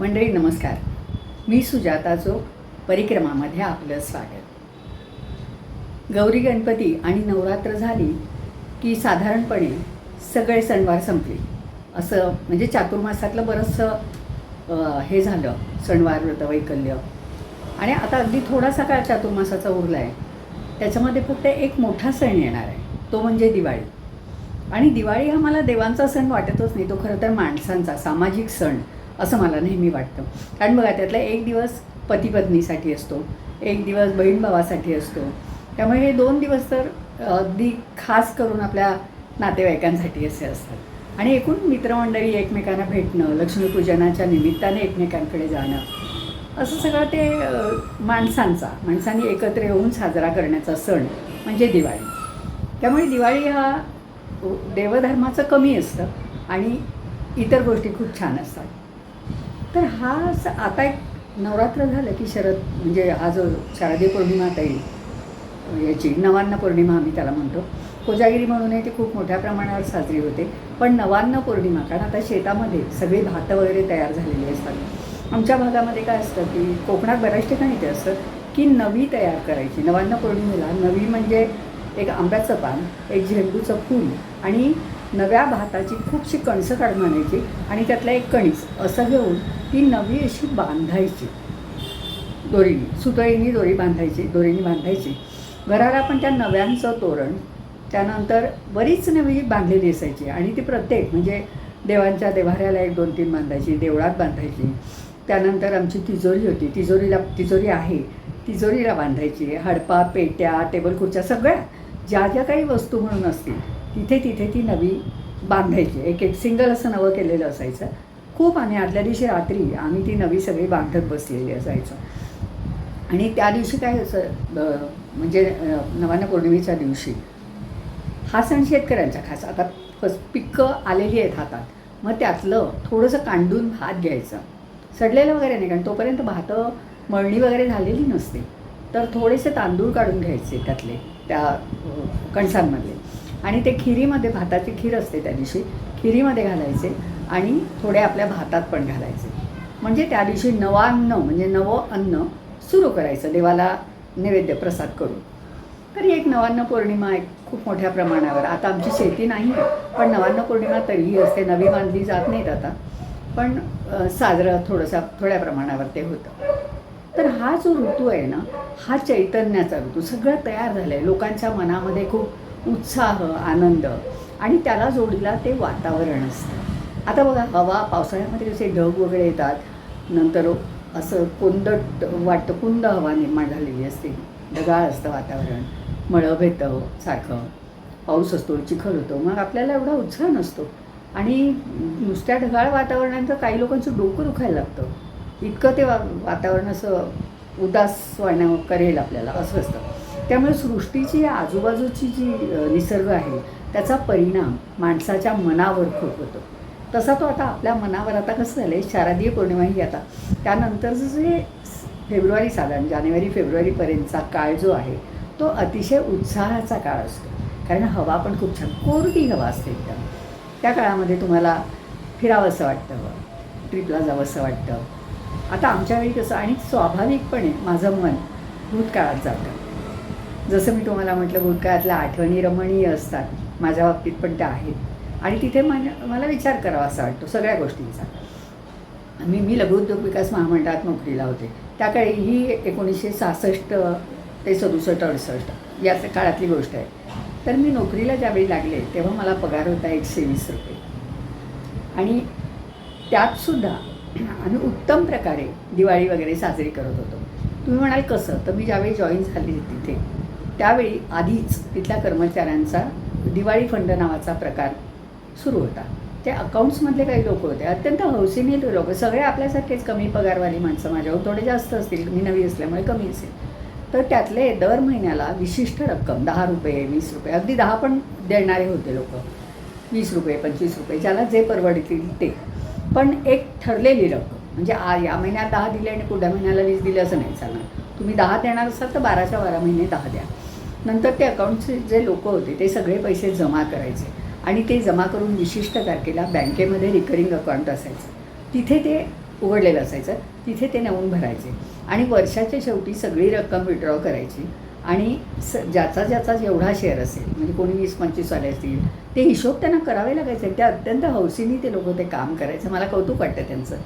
मंडळी नमस्कार. मी सुजाता चोक परिक्रमामध्ये आपलं स्वागत. गौरी गणपती आणि नवरात्र झाली की साधारणपणे सगळे सणवार संपले असं म्हणजे चातुर्मासातलं बरंचसं हे झालं, सणवार व्रतवैकल्य. आणि आता अगदी थोडासा काळ चातुर्मासाचा उरला आहे. त्याच्यामध्ये फक्त एक मोठा सण येणार आहे, तो म्हणजे दिवाळी. आणि दिवाळी हा मला देवांचा सण वाटतच नाही, तो खरं तर माणसांचा सामाजिक सण असं मला नेहमी वाटतं. कारण बघा, त्यातला एक दिवस पती पत्नीसाठी असतो, एक दिवस बहीण भावासाठी असतो. त्यामुळे हे 2 दिवस तर अगदी खास करून आपल्या नातेवाईकांसाठी असे असतात. आणि एकूण मित्रमंडळी एकमेकांना भेटणं, लक्ष्मीपूजनाच्या निमित्ताने एकमेकांकडे जाणं, असं सगळं ते माणसांनी एकत्र येऊन साजरा करण्याचा सण म्हणजे दिवाळी. त्यामुळे दिवाळी हा देवधर्माचं कमी असतं आणि इतर गोष्टी खूप छान असतात. तर हा आता एक नवरात्र झालं की म्हणजे हा जो शारदीय पौर्णिमा आता येईल, याची नवान्न पौर्णिमा आम्ही त्याला म्हणतो. कोजागिरी म्हणूनही ती खूप मोठ्या प्रमाणावर साजरी होते. पण नवान्न पौर्णिमा, कारण आता शेतामध्ये सगळी भातं वगैरे तयार झालेली असतात. आमच्या भागामध्ये काय असतं की कोकणात बऱ्याच ठिकाणी ते असतं की नवी तयार करायची. नवान्न पौर्णिमेला नवी म्हणजे एक आंब्याचं पान, एक झेंडूचं फूल आणि नव्या भाताची खूपशी कणसं काढून आणायची आणि त्यातला एक कणीस असं घेऊन ती नवी अशी बांधायची दोरीने, सुतळीने दोरीने बांधायची. घराला पण त्या नव्यांचं तोरण, त्यानंतर बरीच नवी बांधलेली असायची आणि ती प्रत्येक म्हणजे देवांच्या देव्हाऱ्याला 1-2-3 बांधायची, देवळात बांधायची. त्यानंतर आमची तिजोरी होती, तिजोरीला बांधायची. हडपा, पेट्या, टेबल खुर्च्या सगळ्या ज्या काही वस्तू म्हणून असतील तिथे ती नवी बांधायची. एक सिंगल असं नवं केलेलं असायचं खूप. आणि आदल्या दिवशी रात्री आम्ही ती नवी सगळी बांधत बसलेली असायचो. आणि त्या दिवशी काय असं म्हणजे नवान्न पौर्णिमेच्या दिवशी हा सण शेतकऱ्यांचा खास. आता पिकं आलेली आहेत हातात, मग त्यातलं थोडंसं कांडून भात घ्यायचं, सडलेलं वगैरे नाही, कारण तोपर्यंत भातं मळणी वगैरे झालेली नसते. तर थोडेसे तांदूळ काढून घ्यायचे त्यातले, त्या कणसांमधले, आणि ते खिरीमध्ये, भाताची खीर असते त्या दिवशी, खिरीमध्ये घालायचे आणि थोडे आपल्या भातात पण घालायचे. म्हणजे त्या दिवशी नवान्न म्हणजे नवं अन्न सुरू करायचं देवाला नैवेद्य प्रसाद करून. तर एक नवान्न पौर्णिमा एक खूप मोठ्या प्रमाणावर, आता आमची शेती नाही आहे पण नवान्न पौर्णिमा तरीही असते. नवी बांधली जात नाहीत आता, पण साजरं थोड्या प्रमाणावर ते होतं. तर हा जो ऋतू आहे ना, हा चैतन्याचा ऋतू. सगळं तयार झालं आहे, लोकांच्या मनामध्ये खूप उत्साह, आनंद आणि त्याला जोडीला ते वातावरण असतं. आता बघा, हवा पावसाळ्यामध्ये कसे ढग वगैरे येतात, नंतर असं कोंदट वाटतं, कुंद हवा निर्माण झालेली असते, ढगाळ असतं वातावरण, मळभ येतं सारखं, पाऊस असतो, चिखल होतो, मग आपल्याला एवढा उत्साह नसतो. आणि नुसत्या ढगाळ वातावरणाचं काही लोकांचं डोकं दुखायला लागतं, इतकं ते वातावरण असं उदास वाटणं करेल आपल्याला, असं असतं. त्यामुळे सृष्टीची आजूबाजूची जी निसर्ग आहे त्याचा परिणाम माणसाच्या मनावर खूप होतो. तसा तो आता आपल्या मनावर, आता कसं झालं आहे, शारदीय पौर्णिमा ही आता, त्यानंतरचं जे फेब्रुवारी, साधारण जानेवारी-फेब्रुवारीपर्यंतचा काळ जो आहे तो अतिशय उत्साहाचा काळ असतो. कारण हवा पण खूप छान कोरडी हवा असते एकदम. त्या काळामध्ये तुम्हाला फिरावंसं वाटतं, ट्रिपला जावंसं वाटतं. आता आमच्या वेळी कसं, आणि स्वाभाविकपणे माझं मन भूतकाळात जातं. जसं मी तुम्हाला म्हटलं, भूतकाळातल्या आठवणी रमणीय असतात, माझ्या बाबतीत पण त्या आहेत. आणि तिथे मला विचार करावा असा वाटतो सगळ्या गोष्टींचा. मी लघुउद्योग विकास महामंडळात नोकरीला होते. त्या काळी ही 1966 ते 67-68 या काळातली गोष्ट आहे. तर मी नोकरीला ज्यावेळी लागले तेव्हा मला पगार होता 120 रुपये. आणि त्यातसुद्धा आम्ही उत्तम प्रकारे दिवाळी वगैरे साजरी करत होतो. तुम्ही म्हणाल कसं, तर मी ज्यावेळी जॉईन झाली तिथे त्यावेळी आधीच तिथल्या कर्मचाऱ्यांचा दिवाळी फंड नावाचा प्रकार सुरू होता. ते अकाउंट्समधले काही लोक होते, अत्यंत हौसेने लोक, सगळे आपल्यासारखेच कमी पगारवाली माणसं, माझ्यावर थोडे जास्त असतील, मी नवी असल्यामुळे कमी असेल. तर त्यातले दर महिन्याला विशिष्ट रक्कम, 10 रुपये, 20 रुपये, अगदी 10 पण देणारे होते लोक, 20 रुपये, 25 रुपये, ज्याला जे परवडतील ते, पण एक ठरलेली रक्कम. म्हणजे या महिन्यात 10 दिले आणि पुढल्या महिन्याला 20 दिले असं नाही चालणार. तुम्ही 10 देणार असाल तर 12च्या 12 महिने 10 द्या. नंतर ते अकाउंटचे जे लोक होते ते सगळे पैसे जमा करायचे आणि ते जमा करून विशिष्ट तारखेला बँकेमध्ये रिकरिंग अकाउंट असायचं, तिथे ते उघडलेलं असायचं, तिथे ते नेऊन भरायचे आणि वर्षाच्या शेवटी सगळी रक्कम विड्रॉ करायची आणि ज्याचा ज्याचा जेवढा शेअर असेल, म्हणजे कोणी 20-25 वाले असतील, ते हिशोब त्यांना करावे लागायचे. ते अत्यंत हौसीने ते लोकं ते काम करायचं. मला कौतुक वाटतं त्यांचं.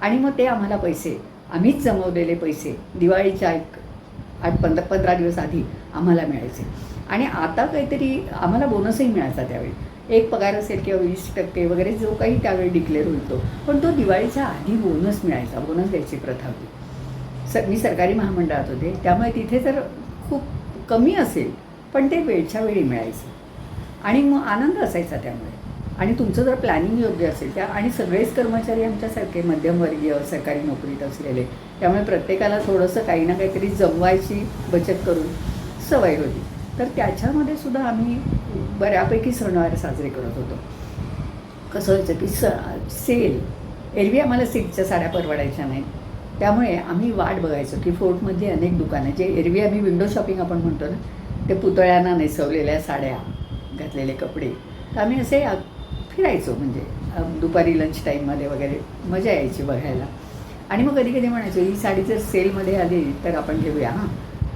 आणि मग ते आम्हाला पैसे, आम्हीच जमवलेले पैसे दिवाळीच्या एक 8-15 दिवस आधी आम्हाला मिळायचे. आणि आता काहीतरी आम्हाला बोनसही मिळायचा त्यावेळी. एक पगार असेल किंवा 20% वगैरे जो काही त्यावेळी डिक्लेअर होईल तो, पण तो दिवाळीच्या आधी बोनस मिळायचा. बोनस द्यायची प्रथा होती. मी सरकारी महामंडळात होते, त्यामुळे तिथे तर खूप कमी असेल पण ते वेळच्या वेळी मिळायचं आणि मग आनंद असायचा त्यामुळे. आणि तुमचं जर प्लॅनिंग योग्य असेल त्या, आणि सगळेच कर्मचारी आमच्यासारखे मध्यमवर्गीय सरकारी नोकरीत असलेले, त्यामुळे प्रत्येकाला थोडंसं काही ना काहीतरी जमवायची बचत करून सवय होती. तर त्याच्यामध्ये सुद्धा आम्ही बऱ्यापैकी सणवार साजरे करत होतो. कसं व्हायचं की सेल, एरवी आम्हाला सिल्कच्या साड्या परवडायच्या नाहीत, त्यामुळे आम्ही वाट बघायचो की फोर्टमधली अनेक दुकानं, जे एरवी आम्ही विंडो शॉपिंग आपण म्हणतो ना, ते पुतळ्यांना नेसवलेल्या साड्या, घातलेले कपडे, तर आम्ही असे फिरायचो. म्हणजे दुपारी लंच टाईममध्ये वगैरे मजा यायची बघायला. आणि मग कधी कधी म्हणायचो ही साडी जर सेलमध्ये आली तर आपण घेऊया हां.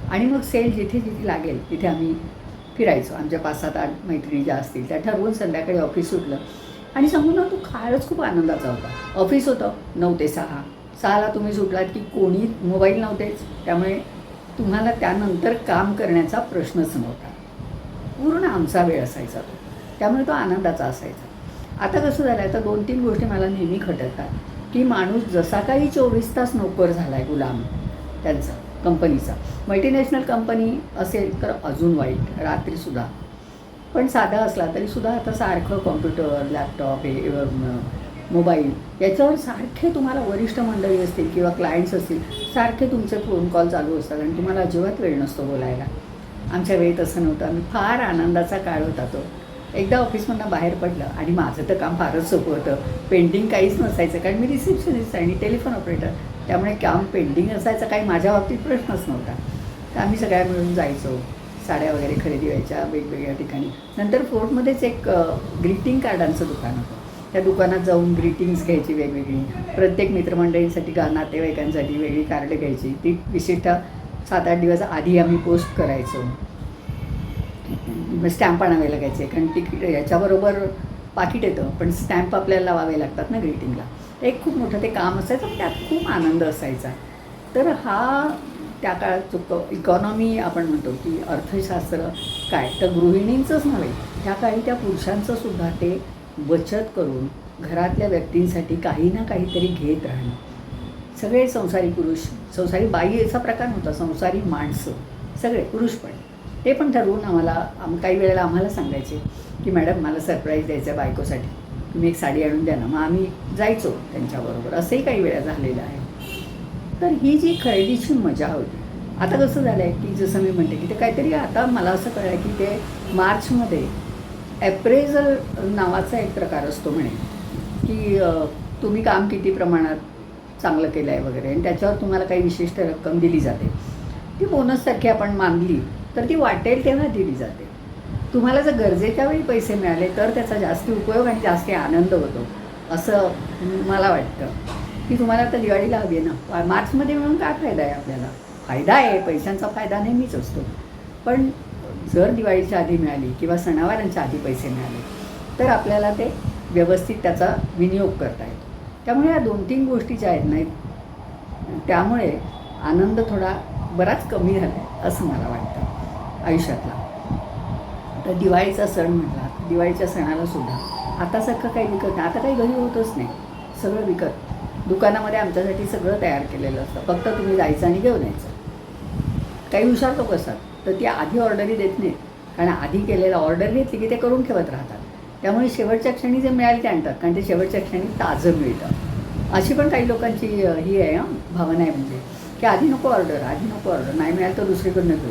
आणि मग सेल जिथे जिथे लागेल तिथे आम्ही फिरायचो. आमच्या 5-7-8 मैत्रिणी ज्या असतील त्या ठरवून संध्याकाळी ऑफिस सुटलं आणि सांगू ना, तो काळच खूप आनंदाचा होता. ऑफिस होतं 9 ते 6. 6ला तुम्ही सुटलात की कोणी मोबाईल नव्हतेच, त्यामुळे तुम्हाला त्यानंतर काम करण्याचा प्रश्नच नव्हता. पूर्ण आमचा वेळ असायचा तो, त्यामुळे तो आनंदाचा असायचा. आता कसं झालं आहे, आता 2-3 गोष्टी मला नेहमी खटकतात की माणूस जसा काही 24 तास नोकर झाला आहे, गुलाम त्यांचा, कंपनीचा. मल्टीनॅशनल कंपनी असेल तर अजून वाईट, रात्रीसुद्धा. पण साधा असला तरीसुद्धा आता सारखं कॉम्प्युटर, लॅपटॉप, हे मोबाईल, याच्यावर सारखे तुम्हाला वरिष्ठ मंडळी असतील किंवा क्लायंट्स असतील, सारखे तुमचे फोन कॉल चालू असतात आणि तुम्हाला अजिबात वेळ नसतो बोलायला. आमच्या वेळी तसं नव्हतं. आम्ही फार आनंदाचा काळ होता तो. एकदा ऑफिसमधनं बाहेर पडलं आणि माझं तर काम फारच सोपं होतं. पेंडिंग काहीच नसायचं, कारण मी रिसेप्शनिस्ट आणि टेलिफोन ऑपरेटर, त्यामुळे काम पेंडिंग असायचं काही माझ्या बाबतीत प्रश्नच नव्हता. तर आम्ही सगळ्या मिळून जायचो, साड्या वगैरे खरेदी व्हायच्या वेगवेगळ्या ठिकाणी. नंतर फोर्टमध्येच एक ग्रीटिंग कार्डांचं दुकान होतं. त्या दुकानात जाऊन ग्रीटिंग्स घ्यायची वेगवेगळी, प्रत्येक मित्रमंडळींसाठी नातेवाईकांसाठी वेगळी कार्ड घ्यायची. ती विशिष्ट 7-8 दिवस आधी आम्ही पोस्ट करायचो. स्टॅम्प आणावे लागायचे, कारण तिकीट याच्याबरोबर पाकिट येतं, पण स्टॅम्प आपल्याला लावावे लागतात ना ग्रीटिंगला. एक खूप मोठं ते काम असायचं, त्यात खूप आनंद असायचा. तर हा त्या काळात चुकतो. इकॉनॉमी आपण म्हणतो की अर्थशास्त्र काय, तर गृहिणींचंच नव्हे, त्या काळी त्या पुरुषांचंसुद्धा ते बचत करून घरातल्या व्यक्तींसाठी काही ना काहीतरी घेत राहणं. सगळे संसारी पुरुष, संसारी बाई असा प्रकार नव्हता, संसारी माणसं सगळे पुरुष पण, ते पण ठरवून आम्हाला काही वेळेला आम्हाला सांगायचे की मॅडम मला सरप्राईज द्यायचं आहे बायकोसाठी, तुम्ही एक साडी आणून द्या ना. मग आम्ही जायचो त्यांच्याबरोबर. असंही काही वेळा झालेलं आहे. तर ही जी खरेदीची मजा होती. आता कसं झालं आहे की जसं मी म्हणते की ते काहीतरी, आता मला असं कळलं की ते मार्चमध्ये ॲप्रेझल नावाचा एक प्रकार असतो म्हणे, की तुम्ही काम किती प्रमाणात चांगलं केलं आहे वगैरे, आणि त्याच्यावर तुम्हाला काही विशिष्ट रक्कम दिली जाते. ती बोनससारखी आपण मानली तर ती वाटेल तेव्हा दिली जाते. तुम्हाला जर गरजेच्या वेळी पैसे मिळाले तर त्याचा जास्ती उपयोग आणि जास्ती आनंद होतो, असं मला वाटतं. की तुम्हाला आता दिवाळीला हवी आहे ना, मार्चमध्ये मिळून काय फायदा आहे आपल्याला? फायदा आहे, पैशांचा फायदा नेहमीच असतो. पण जर दिवाळीच्या आधी मिळाली किंवा सणावारांच्या आधी पैसे मिळाले तर आपल्याला ते व्यवस्थित त्याचा विनियोग करता येतो. त्यामुळे या 2-3 गोष्टी ज्या आहेत नाही, त्यामुळे आनंद थोडा बराच कमी झाला आहे असं मला वाटतं आयुष्यातला. तर दिवाळीचा सण म्हटला, दिवाळीच्या सणाला सुद्धा आता सारखं काही विकत नाही. आता काही घरी होतच नाही, सगळं विकत. दुकानामध्ये आमच्यासाठी सगळं तयार केलेलं असतं, फक्त तुम्ही जायचं आणि घेऊन यायचं. काही हुशार लोक असतात तर ती आधी ऑर्डरही देत नाहीत, कारण आधी केलेलं ऑर्डर घेतली की ते करून ठेवत राहतात. त्यामुळे शेवटच्या क्षणी जे मिळाले ते आणतात, कारण ते शेवटच्या क्षणी ताजं मिळतं. अशी पण काही लोकांची ही आहे भावना आहे, म्हणजे की आधी नको ऑर्डर, नाही मिळालं तर दुसरीकडनं घेऊ.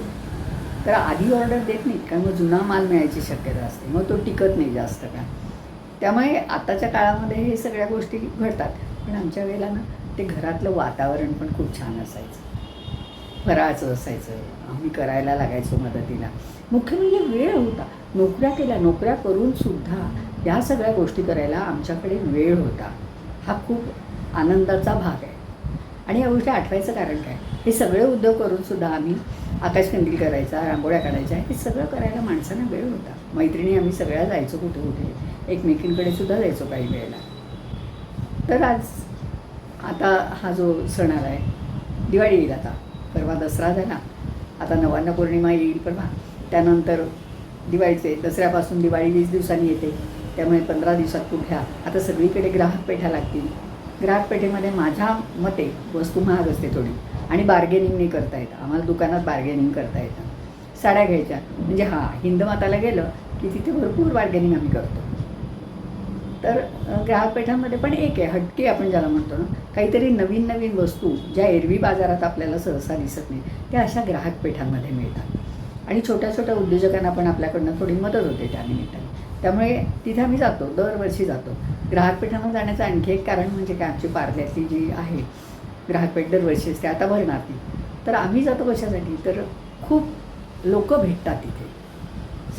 तर आधी ऑर्डर देत नाहीत, कारण मग जुना माल मिळायची शक्यता असते, मग तो टिकत नाही जास्त का. त्यामुळे आताच्या काळामध्ये हे सगळ्या गोष्टी घडतात. पण आमच्या वेळेला ना ते घरातलं वातावरण पण खूप छान असायचं, फराळाचं असायचं, आम्ही करायला लागायचो मदतीला. मुख्य म्हणजे वेळ होता. नोकऱ्या करूनसुद्धा या सगळ्या गोष्टी करायला आमच्याकडे वेळ होता. हा खूप आनंदाचा भाग आहे. आणि या गोष्टी आठवायचं कारण काय, हे सगळे उद्योग करूनसुद्धा आम्ही आकाशकंदील करायचा, रांगोळ्या काढायच्या, हे सगळं करायला माणसांना वेळ होता. मैत्रिणी आम्ही सगळ्या जायचो कुठे कुठे, एकमेकींकडे सुद्धा जायचो काही वेळेला. तर आज आता हा जो सण आला आहे, दिवाळी येईल आता, परवा दसरा झाला, आता नवान्न पौर्णिमा येईल परवा, त्यानंतर दिवाळीचे, दसऱ्यापासून दिवाळी 20 दिवसांनी येते, त्यामुळे 15 दिवसात कुठ्या आता सगळीकडे ग्राहकपेठा लागतील. ग्राहकपेठेमध्ये माझ्या मते वस्तू महाग असते थोडी, आणि बार्गेनिंग नाही करता येतं. आम्हाला दुकानात बार्गेनिंग करता येतं. साड्या घ्यायच्या म्हणजे हिंदमाताला गेलं की तिथे भरपूर बार्गेनिंग आम्ही करतो. तर ग्राहकपेठांमध्ये पण एक आहे हटके, आपण ज्याला म्हणतो ना, काहीतरी नवीन नवीन वस्तू ज्या एरवी बाजारात आपल्याला सहसा दिसत नाही, त्या अशा ग्राहकपेठांमध्ये मिळतात. आणि छोट्या छोट्या उद्योजकांना पण आपल्याकडनं थोडी मदत होते त्या निमित्ताने. त्यामुळे तिथे आम्ही जातो, दरवर्षी जातो. ग्राहकपेठांना जाण्याचं आणखी एक कारण म्हणजे काय, आमची पार्ल्यातली जी आहे ग्राहकपेठ दरवर्षी असते, आता भरणार ती. तर आम्ही जातो कशासाठी, तर खूप लोक भेटतात तिथे.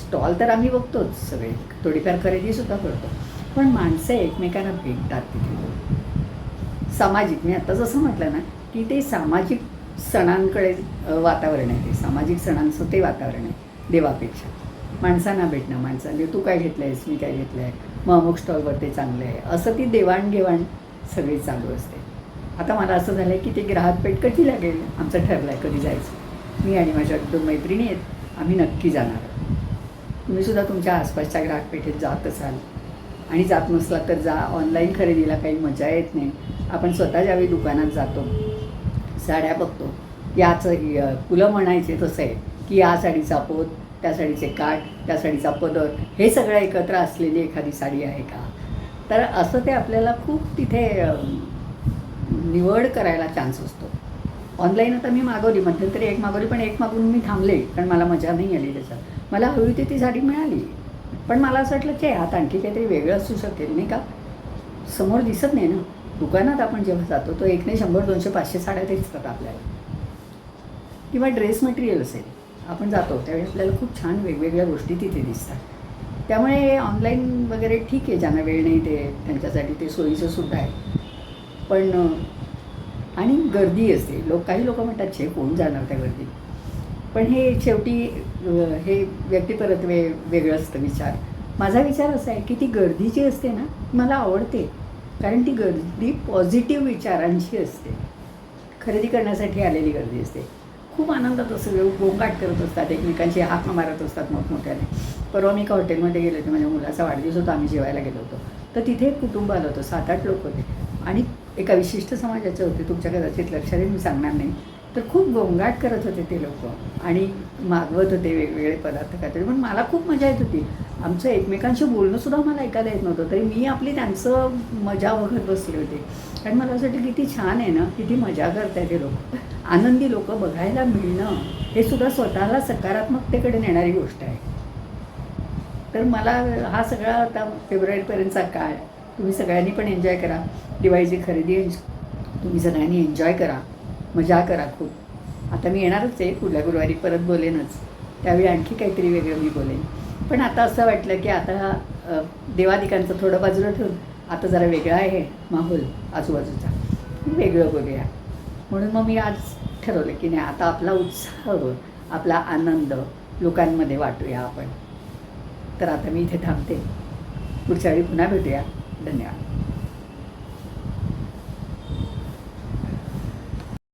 स्टॉल तर आम्ही बघतोच सगळे, थोडीफार खरेदीसुद्धा करतो, पण माणसं एकमेकांना भेटतात तिथे. सामाजिक, मी आता जसं म्हटलं ना की ते सामाजिक सणांकडे वातावरण आहे, ते सामाजिक सणांचं ते वातावरण आहे देवापेक्षा. माणसांना भेटणं, माणसांनी तू काय घेतलं आहेस, मी काय घेतलं आहे, मग अमुक स्टॉलवर ते चांगलं आहे, असं ती देवाणघेवाण सगळी चालू असते. आता मला असं झालं आहे की ते ग्राहकपेठ कधी लागेल, आमचं ठरलं आहे कधी जायचं. मी आणि माझ्या 2 मैत्रिणी आहेत, आम्ही नक्की जाणार. तुम्हीसुद्धा तुमच्या आसपासच्या ग्राहकपेठेत जात असाल, आणि जात नसला तर जा. ऑनलाईन खरेदीला काही मजा येत नाही. आपण स्वतः ज्यावेळी दुकानात जातो, साड्या बघतो, याचं फुलं म्हणायचे तसं आहे की या साडीचा पोत, त्या साडीचे काठ, त्या साडीचा पदर, हे सगळं एकत्र असलेली एखादी साडी आहे का. तर असं ते आपल्याला खूप तिथे निवड करायला चान्स असतो. ऑनलाईन आता मी मागवली, मध्यंतरी एक मागवली, पण एक मागून मी थांबले, कारण मला मजा नाही आली त्याच्यात. मला हवी होती ती साडी मिळाली, पण मला असं वाटलं की आता आणखी काहीतरी वेगळं असू शकेल, नाही का. समोर दिसत नाही ना. दुकानात आपण जेव्हा जातो तो 1 नाही 100, 200, 500 साड्या दिसतात आपल्याला. किंवा ड्रेस मटेरियल असेल, आपण जातो त्यावेळी आपल्याला खूप छान वेगवेगळ्या गोष्टी तिथे दिसतात. त्यामुळे ऑनलाईन वगैरे ठीक आहे, ज्यांना वेळ नाही ते त्यांच्यासाठी ते सोयीचं सुद्धा आहे. पण आणि गर्दी असते, काही लोक म्हणतात छे कोण जाणार त्या गर्दीत. पण हे शेवटी हे व्यक्तिपरत्वे वेगळं असतं विचार. माझा विचार असा आहे की ती गर्दी जी असते ना, मला आवडते, कारण ती गर्दी पॉझिटिव्ह विचारांची असते. खरेदी करण्यासाठी आलेली गर्दी असते. खूप आनंदात असं गोंगाट करत असतात, एकमेकांची हाक मारत असतात मोठमोठ्याने. परवा मी एका हॉटेलमध्ये गेले होते, माझ्या मुलाचा वाढदिवस होता, आम्ही जेवायला गेलो होतो. तर तिथे एक कुटुंब आलं होतं, 7-8 लोक होते, आणि एका विशिष्ट समाजाचे होते. तुमच्या कदाचित लक्षात येईल, मी सांगणार नाही. तर खूप गोंगाट करत होते ते लोक, आणि मागवत होते वेगवेगळे पदार्थ काहीतरी. पण मला खूप मजा येत होती. आमचं एकमेकांशी बोलणंसुद्धा मला ऐकायला येत नव्हतं, तरी मी आपली त्यांचं मजा बघत बसले होते. आणि मला असं वाटतं किती छान आहे ना, किती मजा करत आहे ते लोक. आनंदी लोक बघायला मिळणं हे सुद्धा स्वतःला सकारात्मकतेकडे नेणारी गोष्ट आहे. तर मला हा सगळा आता फेब्रुवारीपर्यंतचा काळ तुम्ही सगळ्यांनी पण एन्जॉय करा. दिवाळीची खरेदी तुम्ही सगळ्यांनी एन्जॉय करा, मजा करा खूप. आता मी येणारच आहे, पुढल्या गुरुवारी परत बोलेनच, त्यावेळी आणखी काहीतरी वेगळं मी बोलेन. पण आता असं वाटलं की आता देवादिकांचं थोडं बाजूला ठेवून आता जरा वेगळा आहे माहोल आजूबाजूचा, वेगळं बोलूया. म्हणून मग मी आज ठरवलं की नाही, आता आपला उत्साह, आपला आनंद लोकांमध्ये वाटूया आपण. तर आता मी इथे थांबते, पुढच्या वेळी पुन्हा भेटूया. धन्यवाद.